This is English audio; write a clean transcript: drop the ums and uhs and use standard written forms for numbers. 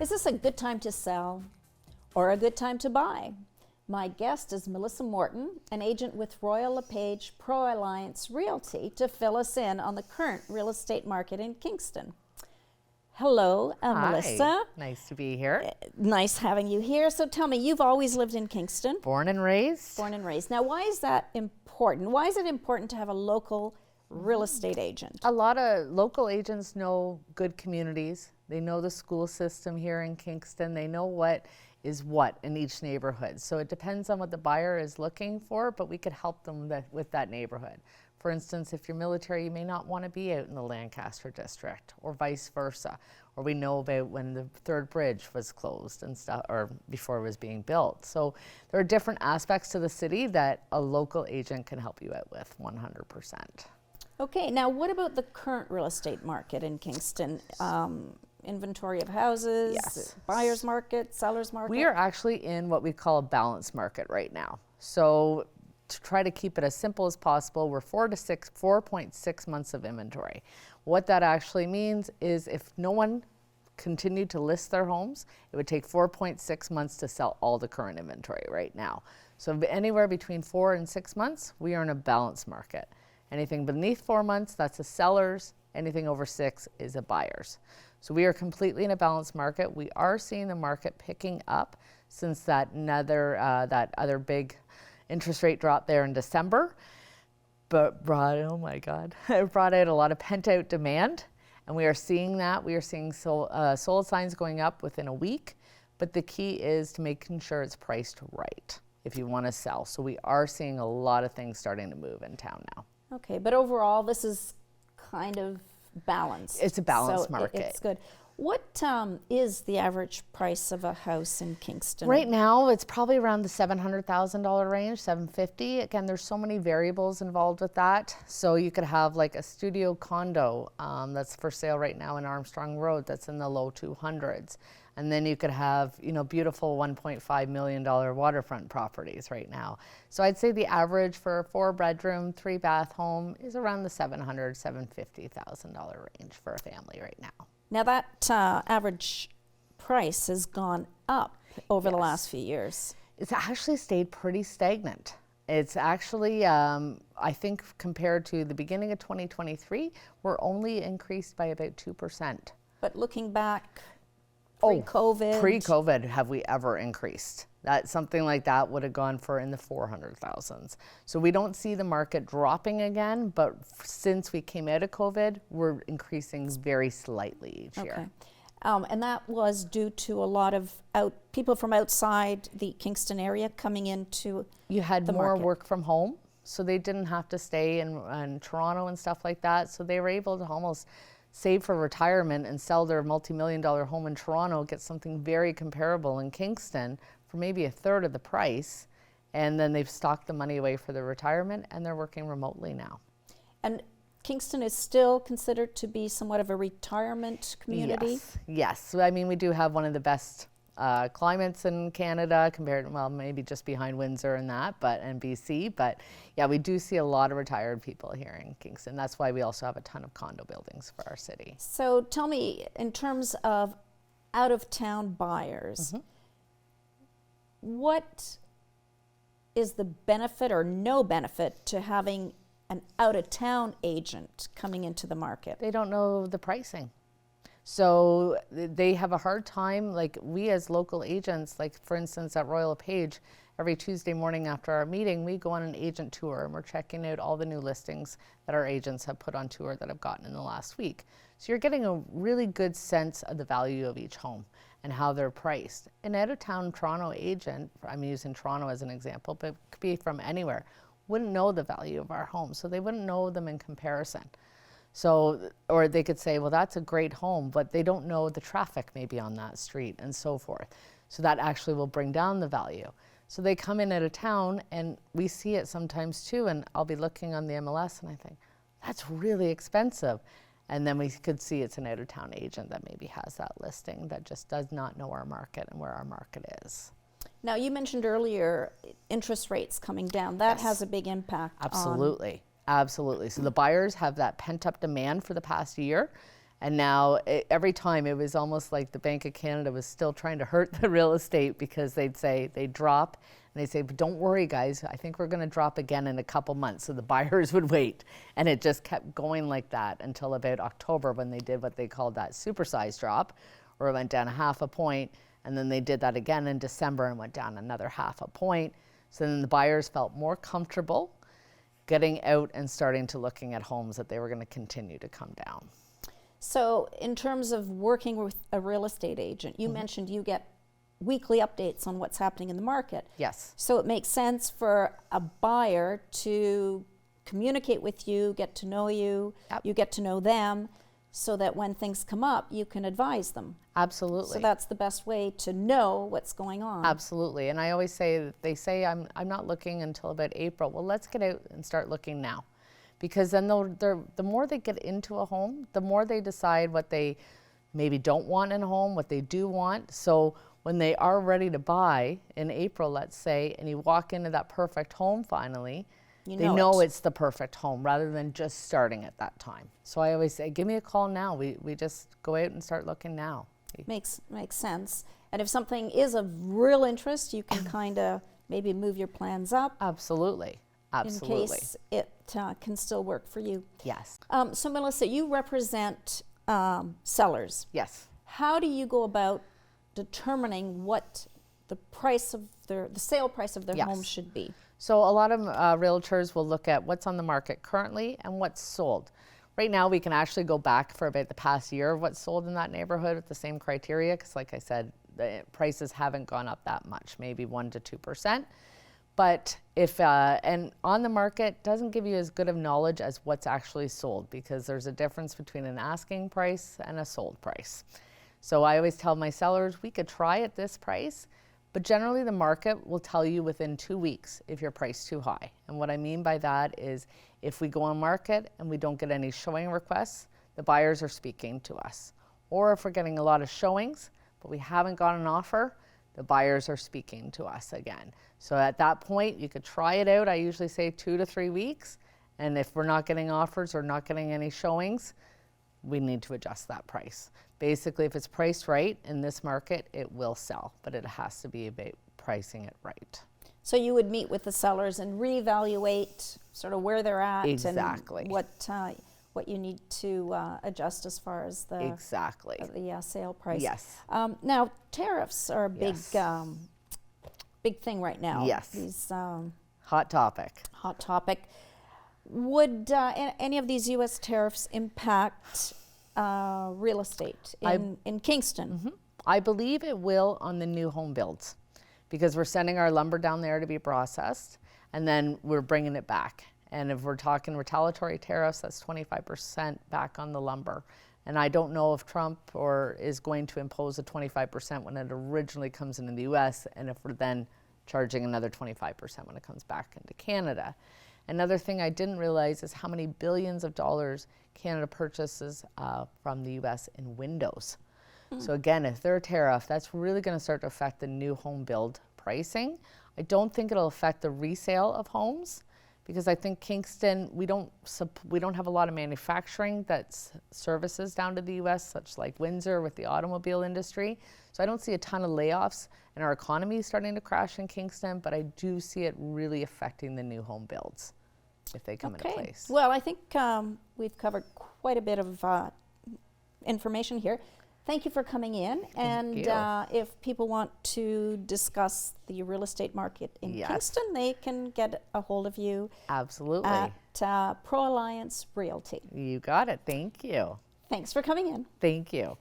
Is this a good time to sell or a good time to buy? My guest is Melissa Morton, an agent with Royal LePage Pro Alliance Realty, to fill us in on the current real estate market in Kingston. Hello, Hi. Melissa. Nice to be here. Nice having you here. So tell me, you've always lived in Kingston? Born and raised. Born and raised. Now, why is that important? Why is it important to have a local real estate agent? A lot of local agents know good communities. They know the school system here in Kingston. They know what is what in each neighborhood. So it depends on what the buyer is looking for, but we could help them with that neighborhood. For instance, if you're military, you may not want to be out in the Lancaster district, or vice versa. Or we know about when the third bridge was closed and stuff, or before it was being built. So there are different aspects to the city that a local agent can help you out with 100%. Okay, now what about the current real estate market in Kingston? Inventory of houses, Yes. buyer's market, seller's market? We are actually in what we call a balanced market right now. So to try to keep it as simple as possible, we're 4.6 months of inventory. What that actually means is if no one continued to list their homes, it would take 4.6 months to sell all the current inventory right now. So anywhere between 4 and 6 months, we are in a balanced market. Anything beneath 4 months, that's a seller's. Anything over 6 is a buyer's. So we are completely in a balanced market. We are seeing the market picking up since that other big interest rate drop there in December, but oh my God, it brought out a lot of pent out demand, and we are seeing that. We are seeing sold signs going up within a week, but the key is to making sure it's priced right if you want to sell. So we are seeing a lot of things starting to move in town now. Okay, but overall, this is kind of balanced. It's a balanced so market. It's good. What is the average price of a house in Kingston? Right now, it's probably around the $700,000 range, $750,000. Again, there's so many variables involved with that. So you could have like a studio condo that's for sale right now in Armstrong Road that's in the low 200s. And then you could have, beautiful $1.5 million waterfront properties right now. So I'd say the average for a 4-bedroom, 3-bath home is around the $700,000, $750,000 range for a family right now. Now that average price has gone up over the last few years. It's actually stayed pretty stagnant. It's actually, I think compared to the beginning of 2023, we're only increased by about 2%. But looking back, pre-COVID. Pre-COVID, have we ever increased? That something like that would have gone for in the 400,000s. So we don't see the market dropping again, but since we came out of COVID, we're increasing very slightly each year. And that was due to a lot of people from outside the Kingston area coming into You had the more market. work from home, so they didn't have to stay in Toronto and stuff like that. So they were able to almost save for retirement and sell their multi-million-dollar home in Toronto, get something very comparable in Kingston for maybe a third of the price, and then they've stocked the money away for their retirement, and they're working remotely now. And Kingston is still considered to be somewhat of a retirement community? Yes. So, I mean, we do have one of the best climates in Canada compared, well, maybe just behind Windsor and BC, but yeah, we do see a lot of retired people here in Kingston. That's why we also have a ton of condo buildings for our city. So tell me, in terms of out-of-town buyers, what is the benefit or no benefit to having an out-of-town agent coming into the market? They don't know the pricing. So they have a hard time, like we as local agents, like for instance at Royal LePage, every Tuesday morning after our meeting, we go on an agent tour and we're checking out all the new listings that our agents have put on tour that have gotten in the last week. So you're getting a really good sense of the value of each home and how they're priced. An out-of-town Toronto agent, I'm using Toronto as an example, but it could be from anywhere, wouldn't know the value of our homes, so they wouldn't know them in comparison. So, or they could say, well, that's a great home, but they don't know the traffic maybe on that street and so forth. So that actually will bring down the value. So they come in out of town, and we see it sometimes too, and I'll be looking on the MLS and I think, that's really expensive. And then we could see it's an out-of-town agent that maybe has that listing that just does not know our market and where our market is. Now, you mentioned earlier interest rates coming down. That has a big impact. Absolutely. Absolutely. So the buyers have that pent-up demand for the past year, And now every time it was almost like the Bank of Canada was still trying to hurt the real estate, because they'd drop and they'd say, but don't worry guys, I think we're going to drop again in a couple months. So the buyers would wait, and it just kept going like that until about October, when they did what they called that supersized drop, where it went down a half a point. And then they did that again in December and went down another half a point. So then the buyers felt more comfortable getting out and starting to looking at homes that they were going to continue to come down. So in terms of working with a real estate agent, you mentioned you get weekly updates on what's happening in the market. Yes. So it makes sense for a buyer to communicate with you, get to know you, Yep. you get to know them, so that when things come up, you can advise them. Absolutely. So that's the best way to know what's going on. Absolutely. And I always say, they say I'm not looking until about April. Well, let's get out and start looking now. Because then the more they get into a home, the more they decide what they maybe don't want in a home, what they do want. So when they are ready to buy in April, let's say, and you walk into that perfect home finally, they know it's the perfect home, rather than just starting at that time. So I always say, give me a call now. We just go out and start looking now. Makes sense. And if something is of real interest, you can kind of maybe move your plans up. Absolutely. Absolutely. In case it can still work for you. Yes. So Melissa, you represent sellers. Yes. How do you go about determining what the price of the sale price of their Yes. home should be? So a lot of realtors will look at what's on the market currently and what's sold. Right now, we can actually go back for about the past year of what's sold in that neighborhood with the same criteria, because like I said, the prices haven't gone up that much, maybe 1% to 2%. But if, and on the market doesn't give you as good of knowledge as what's actually sold, because there's a difference between an asking price and a sold price. So I always tell my sellers, we could try at this price, but generally the market will tell you within 2 weeks if you're priced too high. And what I mean by that is, if we go on market and we don't get any showing requests, the buyers are speaking to us. Or if we're getting a lot of showings, but we haven't got an offer, the buyers are speaking to us again. So at that point, you could try it out. I usually say 2 to 3 weeks. And if we're not getting offers or not getting any showings, we need to adjust that price. Basically, if it's priced right in this market, it will sell, but it has to be about pricing it right. So you would meet with the sellers and reevaluate sort of where they're at. Exactly. And what you need to adjust as far as the Exactly. The sale price. Yes. Now tariffs are a big Yes. big thing right now. Yes. These Hot topic. hot topic. Would any of these U.S. tariffs impact real estate in Kingston? Mm-hmm. I believe it will on the new home builds, because we're sending our lumber down there to be processed, and then we're bringing it back. And if we're talking retaliatory tariffs, that's 25% back on the lumber. And I don't know if Trump is going to impose a 25% when it originally comes into the U.S., and if we're then charging another 25% when it comes back into Canada. Another thing I didn't realize is how many billions of dollars Canada purchases from the U.S. in windows. So again, if they're a tariff, that's really going to start to affect the new home build pricing. I don't think it'll affect the resale of homes, because I think Kingston, we don't have a lot of manufacturing that's services down to the U.S., such like Windsor with the automobile industry. So I don't see a ton of layoffs, and our economy is starting to crash in Kingston, but I do see it really affecting the new home builds if they come into place. Well, I think we've covered quite a bit of information here. Thank you for coming in. Thank you. If people want to discuss the real estate market in Yes. Kingston, they can get a hold of you Absolutely. at Pro Alliance Realty. You got it. Thank you. Thanks for coming in. Thank you.